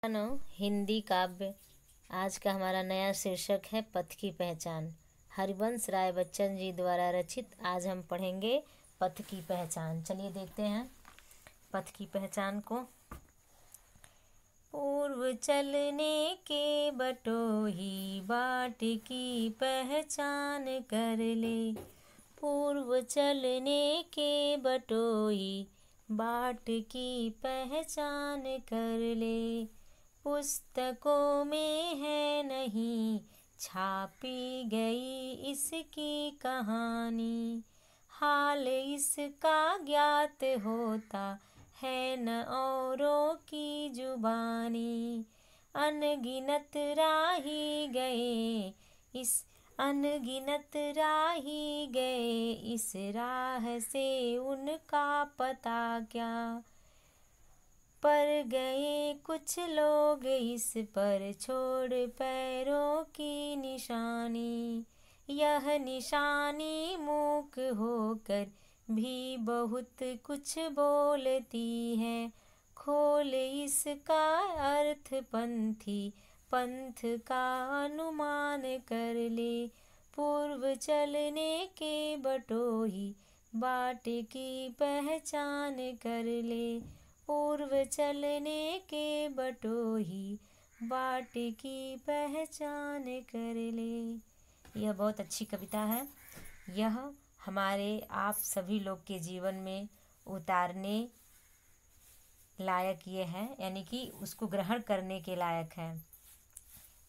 No Hindi काव्य। आज का हमारा नया शीर्षक है पथ की पहचान। हरिवंश राय बच्चन जी द्वारा रचित। आज हम पढ़ेंगे पथ की पहचान। चलिए देखते हैं पथ की पहचान को। पूर्व चलने के बटोही बाट की पहचान कर ले। पूर्व चलने के बटोही बाट की पहचान कर ले। पुस्तकों में है नहीं छापी गई इसकी कहानी। हाल इसका ज्ञात होता है न औरों की जुबानी। अनगिनत राही गए इस राह से उनका पता क्या। पर गए कुछ लोग इस पर छोड़ पैरों की निशानी। यह निशानी मूक होकर भी बहुत कुछ बोलती है। खोल इसका अर्थ पंथ का अनुमान कर ले। पूर्व चलने के बटोही बाट की पहचान कर ले। पूर्व चलने के बटोही बाट की पहचान कर ले। यह बहुत अच्छी कविता है। यह हमारे आप सभी लोग के जीवन में उतारने लायक ये है, यानी कि उसको ग्रहण करने के लायक है।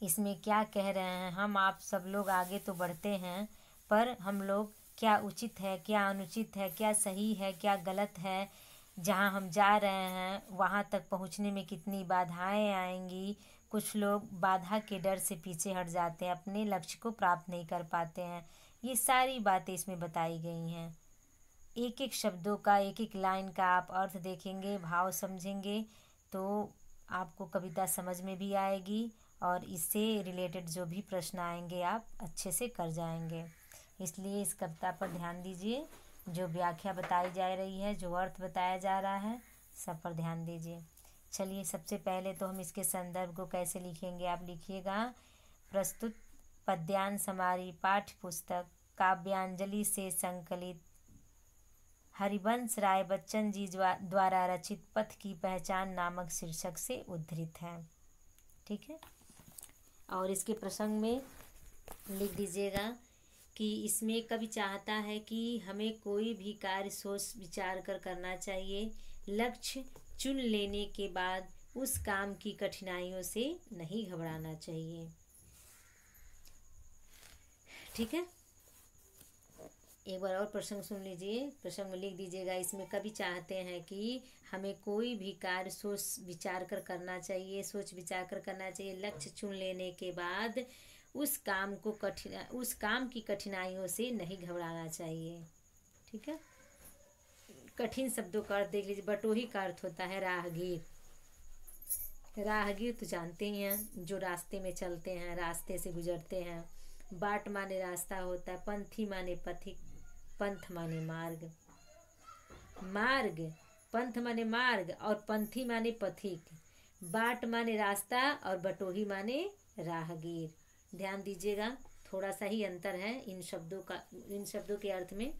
इसमें क्या कह रहे हैं, हम आप सब लोग आगे तो बढ़ते हैं, पर हम लोग क्या उचित है, क्या अनुचित है, क्या सही है, क्या गलत है, जहाँ हम जा रहे हैं वहाँ तक पहुँचने में कितनी बाधाएं आएंगी। कुछ लोग बाधा के डर से पीछे हट जाते हैं, अपने लक्ष्य को प्राप्त नहीं कर पाते हैं। ये सारी बातें इसमें बताई गई हैं। एक एक शब्दों का, एक एक लाइन का आप अर्थ देखेंगे, भाव समझेंगे तो आपको कविता समझ में भी आएगी और इससे रिलेटेड जो भी प्रश्न आएंगे आप अच्छे से कर जाएंगे। इसलिए इस कविता पर ध्यान दीजिए। जो व्याख्या बताई जा रही है, जो अर्थ बताया जा रहा है, सब पर ध्यान दीजिए। चलिए सबसे पहले तो हम इसके संदर्भ को कैसे लिखेंगे, आप लिखिएगा। प्रस्तुत पद्यांश हमारी पाठ्य पुस्तक काव्यांजलि से संकलित हरिवंश राय बच्चन जी द्वारा रचित पथ की पहचान नामक शीर्षक से उद्धृत है। ठीक है। और इसके प्रसंग में लिख दीजिएगा कि इसमें कवि चाहता है कि हमें कोई भी कार्य सोच विचार कर करना चाहिए। लक्ष्य चुन लेने के बाद उस काम की कठिनाइयों से नहीं घबराना चाहिए। ठीक है। एक बार और प्रसंग सुन लीजिए। प्रसंग में लिख दीजिएगा, इसमें कवि चाहते हैं कि हमें कोई भी कार्य सोच विचार कर करना चाहिए, सोच विचार कर करना चाहिए। लक्ष्य चुन लेने के बाद उस काम की कठिनाइयों से नहीं घबराना चाहिए। ठीक है। कठिन शब्दों का अर्थ देख लीजिए। बटोही का अर्थ होता है राहगीर। राहगीर तो जानते ही हैं, जो रास्ते में चलते हैं, रास्ते से गुजरते हैं। बाट माने रास्ता होता है। पंथी माने पथिक, पंथ माने मार्ग। पंथ माने मार्ग और पंथी माने पथिक। बाट माने रास्ता और बटोही माने राहगीर। ध्यान दीजिएगा, थोड़ा सा ही अंतर है इन शब्दों के अर्थ में।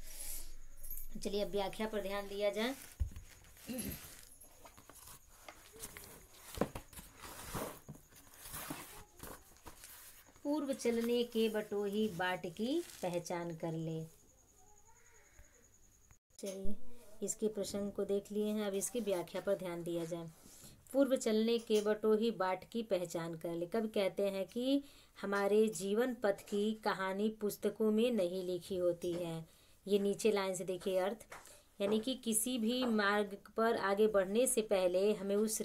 चलिए अब व्याख्या पर ध्यान दिया जाए। पूर्व चलने के बटोही बाट की पहचान कर ले। चलिए इसके प्रसंग को देख लिए हैं, अब इसकी व्याख्या पर ध्यान दिया जाए। पूर्व चलने के बटोही बाट की पहचान कर ले। कब कहते हैं कि हमारे जीवन पथ की कहानी पुस्तकों में नहीं लिखी होती है। ये नीचे लाइन से देखिए अर्थ, यानी कि किसी भी मार्ग पर आगे बढ़ने से पहले हमें उस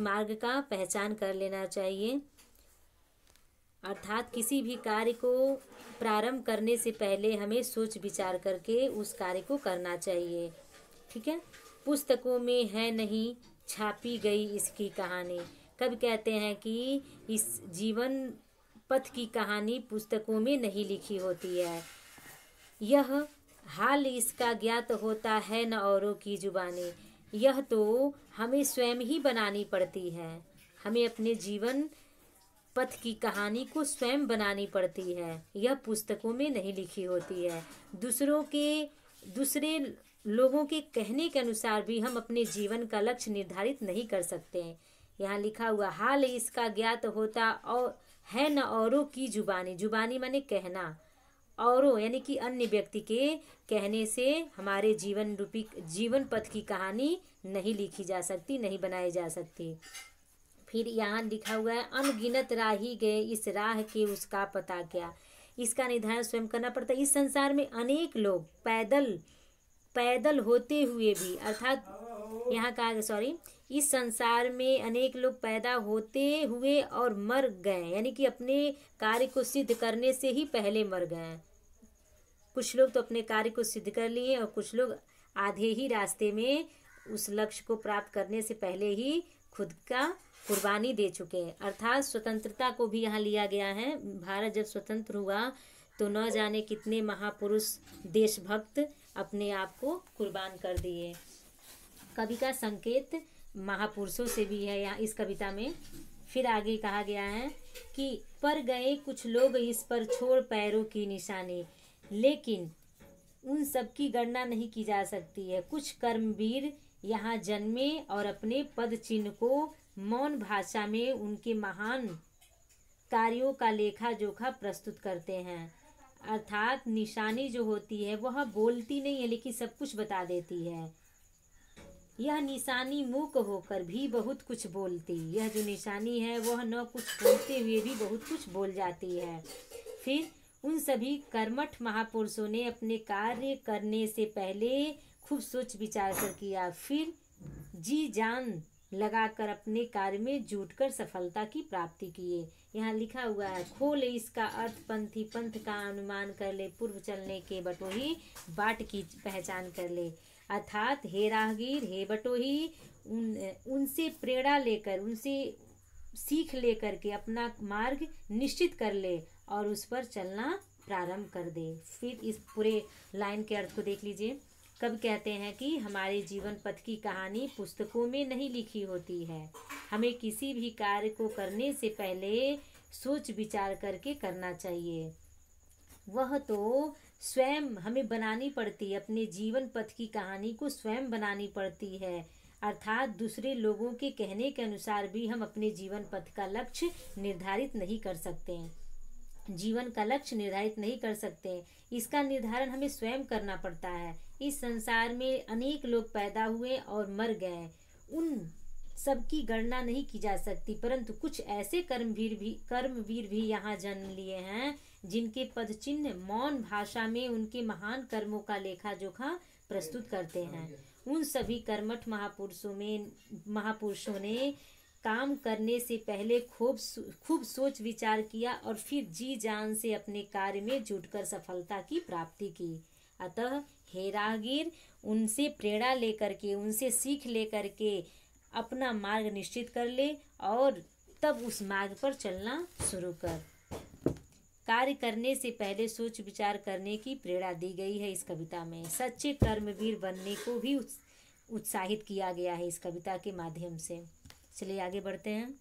मार्ग का पहचान कर लेना चाहिए। अर्थात किसी भी कार्य को प्रारंभ करने से पहले हमें सोच विचार करके उस कार्य को करना चाहिए। ठीक है। पुस्तकों में है नहीं छापी गई इसकी कहानी। कब कहते हैं कि इस जीवन पथ की कहानी पुस्तकों में नहीं लिखी होती है। यह हाल इसका ज्ञात होता है न औरों की जुबानी। यह तो हमें स्वयं ही बनानी पड़ती है। हमें अपने जीवन पथ की कहानी को स्वयं बनानी पड़ती है। यह पुस्तकों में नहीं लिखी होती है। दूसरे लोगों के कहने के अनुसार भी हम अपने जीवन का लक्ष्य निर्धारित नहीं कर सकते हैं। यहाँ लिखा हुआ, हाल इसका ज्ञात होता और है न औरों की जुबानी। जुबानी माने कहना, औरों यानी कि अन्य व्यक्ति के कहने से हमारे जीवन पथ की कहानी नहीं लिखी जा सकती, नहीं बनाई जा सकती। फिर यहाँ लिखा हुआ है, अनगिनत राही गए इस राह के उसका पता क्या। इसका निर्धारण स्वयं करना पड़ता है। इस संसार में अनेक लोग पैदल होते हुए भी, अर्थात यहाँ कहा, सॉरी, इस संसार में अनेक लोग पैदा होते हुए और मर गए, यानी कि अपने कार्य को सिद्ध करने से ही पहले मर गए। कुछ लोग तो अपने कार्य को सिद्ध कर लिए और कुछ लोग आधे ही रास्ते में उस लक्ष्य को प्राप्त करने से पहले ही खुद का कुर्बानी दे चुके हैं। अर्थात स्वतंत्रता को भी यहाँ लिया गया है। भारत जब स्वतंत्र हुआ तो न जाने कितने महापुरुष देशभक्त अपने आप को कुर्बान कर दिए। कवि का संकेत महापुरुषों से भी है यहाँ इस कविता में। फिर आगे कहा गया है कि पर गए कुछ लोग इस पर छोड़ पैरों की निशानी, लेकिन उन सब की गणना नहीं की जा सकती है। कुछ कर्मवीर यहाँ जन्मे और अपने पद चिन्ह को मौन भाषा में उनके महान कार्यों का लेखा जोखा प्रस्तुत करते हैं। अर्थात निशानी जो होती है वह बोलती नहीं है लेकिन सब कुछ बता देती है। यह निशानी मूक होकर भी बहुत कुछ बोलती। यह जो निशानी है वह न कुछ बोलते हुए भी बहुत कुछ बोल जाती है। फिर उन सभी कर्मठ महापुरुषों ने अपने कार्य करने से पहले खूब सोच विचार कर किया, फिर जी जान लगाकर अपने कार्य में जुटकर सफलता की प्राप्ति किए। यहाँ लिखा हुआ है, खोल इसका अर्थ पंथी पंथ का अनुमान कर ले, पूर्व चलने के बटोही बाट की पहचान कर ले। अर्थात हे राहगीर, हे बटोही, उनसे प्रेरणा लेकर, उनसे सीख लेकर के अपना मार्ग निश्चित कर ले और उस पर चलना प्रारंभ कर दे। फिर इस पूरे लाइन के अर्थ को देख लीजिए। कब कहते हैं कि हमारे जीवन पथ की कहानी पुस्तकों में नहीं लिखी होती है। हमें किसी भी कार्य को करने से पहले सोच विचार करके करना चाहिए। वह तो स्वयं हमें बनानी पड़ती है। अपने जीवन पथ की कहानी को स्वयं बनानी पड़ती है। अर्थात दूसरे लोगों के कहने के अनुसार भी हम अपने जीवन पथ का लक्ष्य निर्धारित नहीं कर सकते। जीवन का लक्ष्य निर्धारित नहीं कर सकते। इसका निर्धारण हमें स्वयं करना पड़ता है। इस संसार में अनेक लोग पैदा हुए और मर गए, उन सबकी गणना नहीं की जा सकती, परंतु कुछ ऐसे कर्मवीर भी यहाँ जन्म लिए हैं जिनके पद चिन्ह मौन भाषा में उनके महान कर्मों का लेखा जोखा प्रस्तुत करते हैं। उन सभी कर्मठ महापुरुषों ने काम करने से पहले खूब सोच विचार किया और फिर जी जान से अपने कार्य में जुटकर सफलता की प्राप्ति की। अतः हे राहगीर, उनसे प्रेरणा लेकर के, उनसे सीख लेकर के अपना मार्ग निश्चित कर ले और तब उस मार्ग पर चलना शुरू कर। कार्य करने से पहले सोच विचार करने की प्रेरणा दी गई है इस कविता में। सच्चे कर्मवीर बनने को भी उत्साहित किया गया है इस कविता के माध्यम से। चलिए आगे बढ़ते हैं।